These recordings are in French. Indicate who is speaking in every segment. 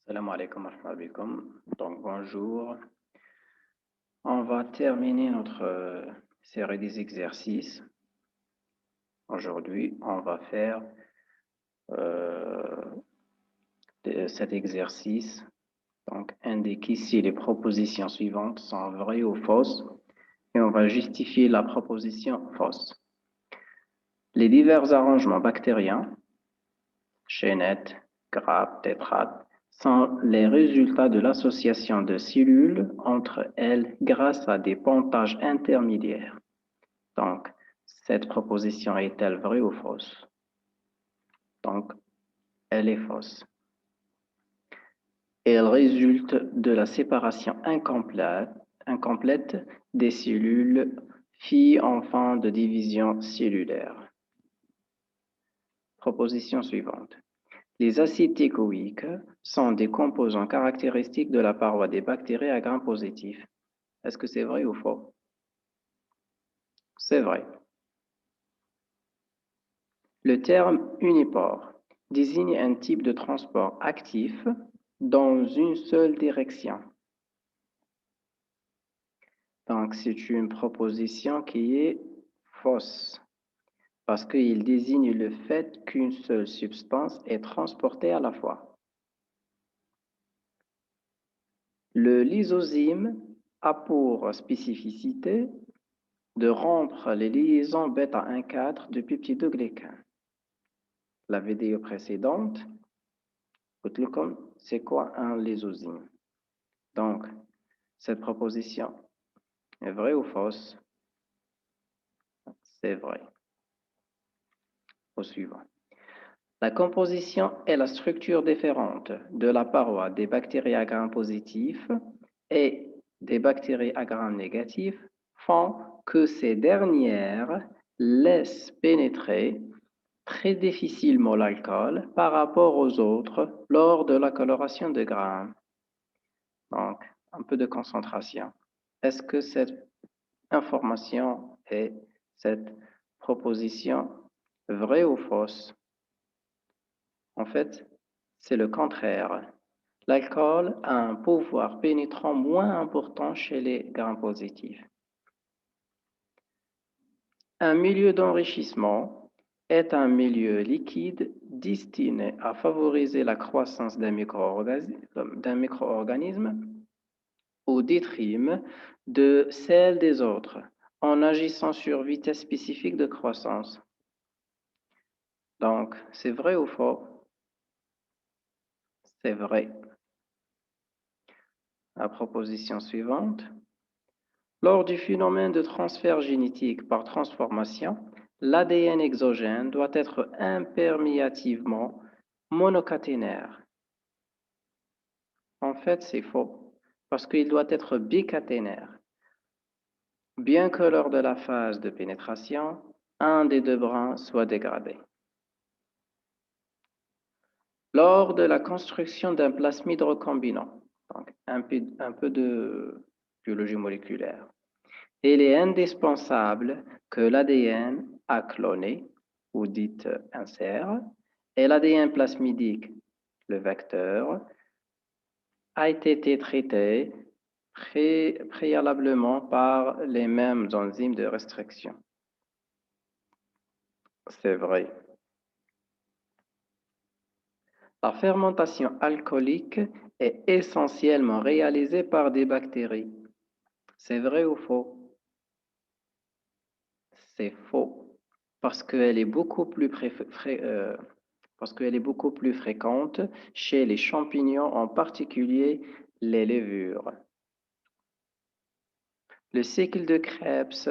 Speaker 1: Salam alaikum wa rahmatullahi. Donc, bonjour. On va terminer notre série des exercices. Aujourd'hui, on va faire euh, cet exercice. Donc, indiquer si les propositions suivantes sont vraies ou fausses. Et on va justifier la proposition fausse. Les divers arrangements bactériens, chaînettes, grappes, tétrades, sont les résultats de l'association de cellules entre elles grâce à des pontages intermédiaires. Donc, cette proposition est-elle vraie ou fausse? Donc, elle est fausse. Elle résulte de la séparation incomplète des cellules filles en fin de division cellulaire. Proposition suivante. Les acides thécoïques sont des composants caractéristiques de la paroi des bactéries à gram positif. Est-ce que c'est vrai ou faux? C'est vrai. Le terme unipore désigne un type de transport actif dans une seule direction. Donc, c'est une proposition qui est fausse parce qu'il désigne le fait qu'une seule substance est transportée à la fois. Le lysozyme a pour spécificité de rompre les liaisons bêta-1,4 du peptidoglycane. La vidéo précédente, c'est quoi un lysozyme? Donc, cette proposition est vraie ou fausse? C'est vrai. Au suivant. La composition et la structure différente de la paroi des bactéries à gram positif et des bactéries à gram négatif font que ces dernières laissent pénétrer très difficilement l'alcool par rapport aux autres lors de la coloration de Graham. Donc, un peu de concentration. Est-ce que cette information et cette proposition vraie ou fausse? En fait, c'est le contraire. L'alcool a un pouvoir pénétrant moins important chez les gram positifs. Un milieu d'enrichissement est un milieu liquide destiné à favoriser la croissance d'un micro-organisme au détriment de celle des autres, en agissant sur vitesse spécifique de croissance. Donc, c'est vrai ou faux? C'est vrai. La proposition suivante. Lors du phénomène de transfert génétique par transformation, l'ADN exogène doit être imperméativement monocaténaire. En fait, c'est faux, parce qu'il doit être bicaténaire. Bien que lors de la phase de pénétration, un des deux brins soit dégradé. Lors de la construction d'un plasmide recombinant, donc un peu de biologie moléculaire, il est indispensable que l'ADN a cloné, ou dit insert, et l'ADN plasmidique, le vecteur, a été traité préalablement par les mêmes enzymes de restriction. C'est vrai. La fermentation alcoolique est essentiellement réalisée par des bactéries. C'est vrai ou faux? C'est faux, parce qu'elle est beaucoup plus fréquente chez les champignons, en particulier les levures. Le cycle de Krebs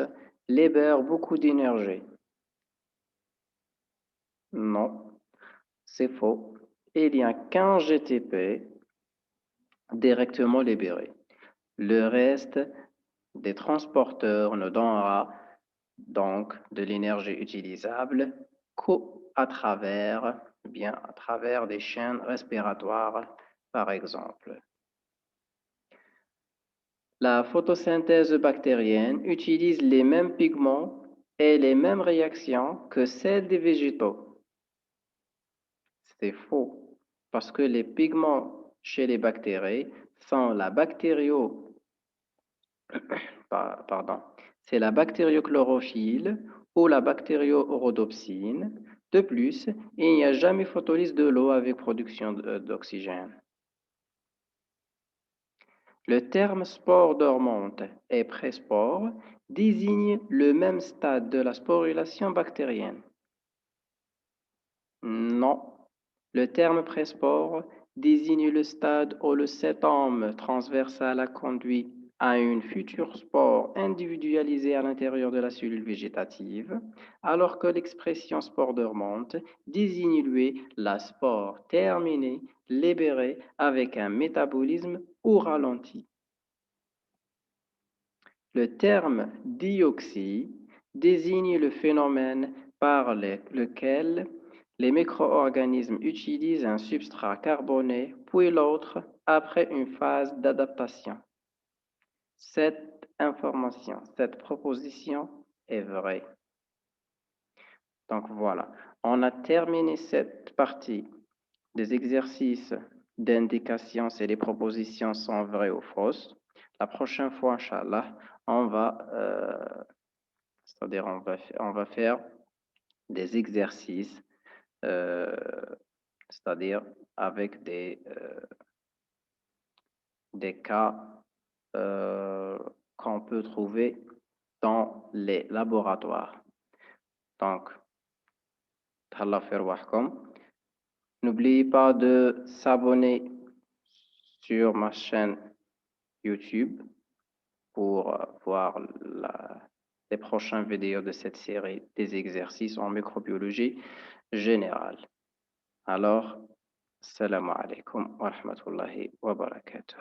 Speaker 1: libère beaucoup d'énergie. Non, c'est faux. Il y a qu'un GTP directement libéré. Le reste des transporteurs ne donnera donc de l'énergie utilisable qu'à travers, à travers des chaînes respiratoires, par exemple. La photosynthèse bactérienne utilise les mêmes pigments et les mêmes réactions que celles des végétaux. C'est faux, parce que les pigments chez les bactéries sont la pardon, c'est la bactériochlorophylle ou la bactériorhodopsine. De plus, il n'y a jamais photolyse de l'eau avec production d'oxygène. Le terme spore dormante et préspore désigne le même stade de la sporulation bactérienne. Non, le terme préspore désigne le stade où le sétome transversal a conduit à une future spore individualisée à l'intérieur de la cellule végétative, alors que l'expression spore dormante désigne lui la spore terminée, libérée avec un métabolisme ou ralenti. Le terme dioxie désigne le phénomène par lequel les micro-organismes utilisent un substrat carboné puis l'autre après une phase d'adaptation. Cette proposition est vraie. Donc voilà, on a terminé cette partie des exercices d'indication si les propositions sont vraies ou fausses. La prochaine fois, Inch'Allah, c'est-à-dire on va faire des exercices, euh, c'est-à-dire avec des cas qu'on peut trouver dans les laboratoires. Donc, Talla faire wahkom. N'oubliez pas de s'abonner sur ma chaîne YouTube pour voir les prochaines vidéos de cette série des exercices en microbiologie générale. Alors, salam alaikum wa rahmatullahi wa barakatuh.